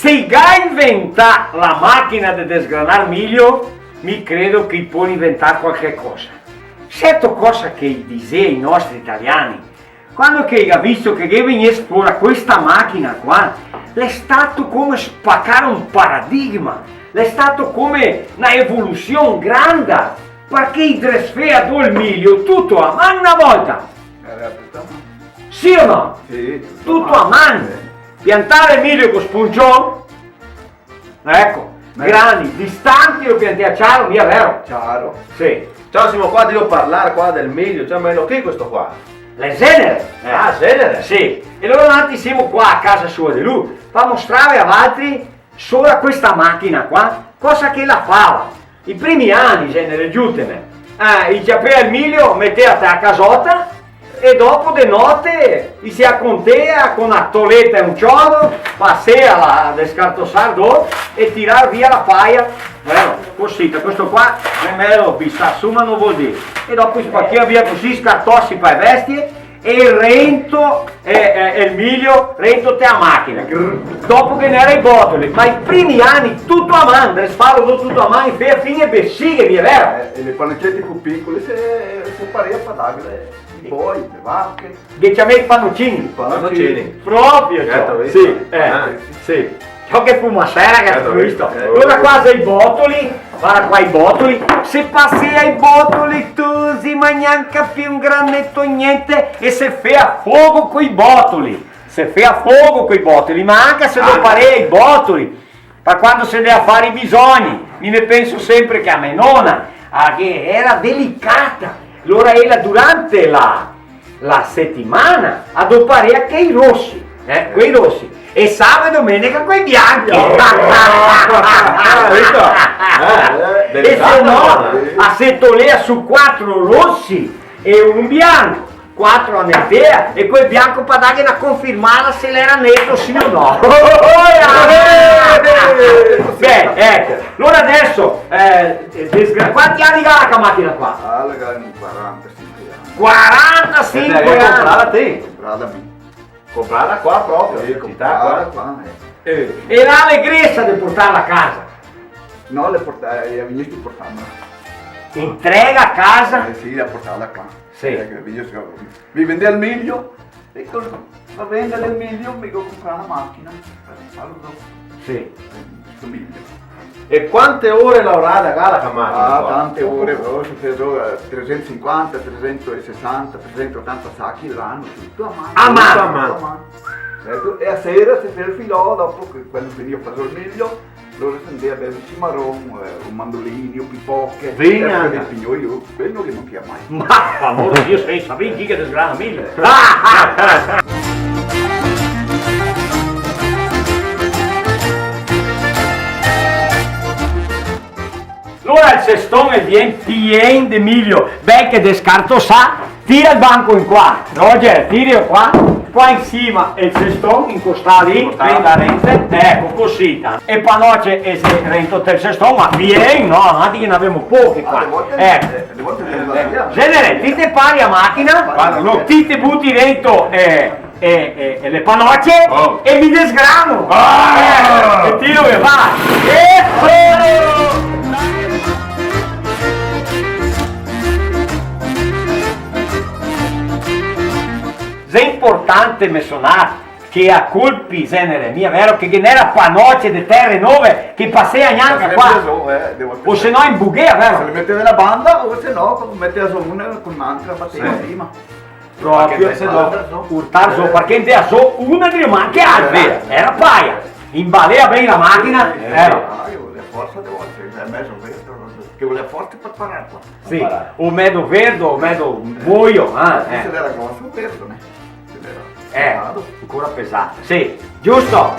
se già inventa la macchina di desgranar miglio, mi credo che può inventare qualche cosa. Certo cosa che diceva i nostri italiani, quando che ha visto che venisse fuori questa macchina qua, è stato come spaccare un paradigma, è stato come una evoluzione grande, perché i dresfea il miglio tutto a mano una volta. Sì o no? Sì, tutto a mano. Piantare il miglio con spuncione, ecco, grani, distanti lo piantiamo, via vero? Chiaro. Sì. Ciao, siamo qua, devo parlare qua del miglio, cioè, ma è ok questo qua? Le genere. Ah, genere? Sì. E allora noi siamo qua a casa sua di lui, per mostrare a altri solo questa macchina qua, cosa che la fava. I primi anni, genere, giutene. Il giappone al miglio metteva a casota e dopo di notte si accontea con una toletta e un chiodo, passea a descartossare e tirare via la paia. Così, questo qua è mero bissasso, ma non vuol dire. E dopo spacchia via così, scartossi per le bestie e il rento e il miglio rento te a macchina. Dopo che ne era i botoli, ma i primi anni tutto a mano, sparo tutto a mano, e fine bessighe, mi è vero? E le panettette più piccole se paria a darle i boi, le vacche. Che ci aveva i pannocini. Proprio, Certo, sì, sì. Ciò che fu una sera che ho visto. Allora qua sei i botoli, guarda qua i botoli, se passi ai botoli tu si manca più un granetto niente e se fai a fuoco coi botoli, ma anche se lo pare i botoli, per quando se deve fare i bisogni, mi ne penso sempre che a mia nonna, che era delicata, allora era durante la settimana adoperare anche i rossi, quei rossi. E sabato e domenica quei bianchi e se no a settolea su 4 rossi e un bianco, 4 a nettea e quel bianco per dare una confermata se l'era netto sì o no. Beh, ecco, allora adesso quanti anni ha la macchina qua? Ah, la gara 45 anni. 45 anni! Comprala te, Comprata me. comprala qua proprio, Sì, comprala qua. E l'allegrezza di portarla a casa. No, le portai, a venire portarla. Entrega a casa. Sì, la portava qua. Sì. Mi vendeva il miglio e per vendere il miglio mi devo comprare una macchina per farlo dopo. Sì. Questo miglio. E quante ore lavorate a gara la macchina? Ah, qua? tante ore, ho preso 350, 360, 380 sacchi l'anno, tutto a mano. A mano. Tutto a mano. Certo, e a sera si fa il filò, dopo che quando io faccio il miglio, loro si andava a bere un cimarron, un mandolino, pipocche, Vigna. del pignolo, io quello che non pia mai. Ma per amor di Dio, sei sapenti che desgrana mille. Allora il cestone viene pieno di miglio, beh che descarto sa, tira il banco in qua, Roger, tiri qua in cima e il cestone incosta lì, prenda rente, ecco così, e panoce e se rento il cestone, ma vieni, no, avanti che ne abbiamo pochi qua, ecco. Genere, ti te pari a macchina, guarda, no, ti te butti dentro e le panocce e mi desgrano, e tiro che va, è importante menzionare che a colpi genere mia vero che era panoce di terre nuove che passea neanche qua o se no in bughea Se vero le metteva la banda o se no metteva su una con un'altra batteva prima. proprio se no urtar so perché in te so una di ma anche altre era paia imbalea bene la macchina Io volevo forza di volte, è messo vero, che voleva forza per parare qua. sì o medo verde o medo muoio Se era grosso, verde, ancora pesante sì giusto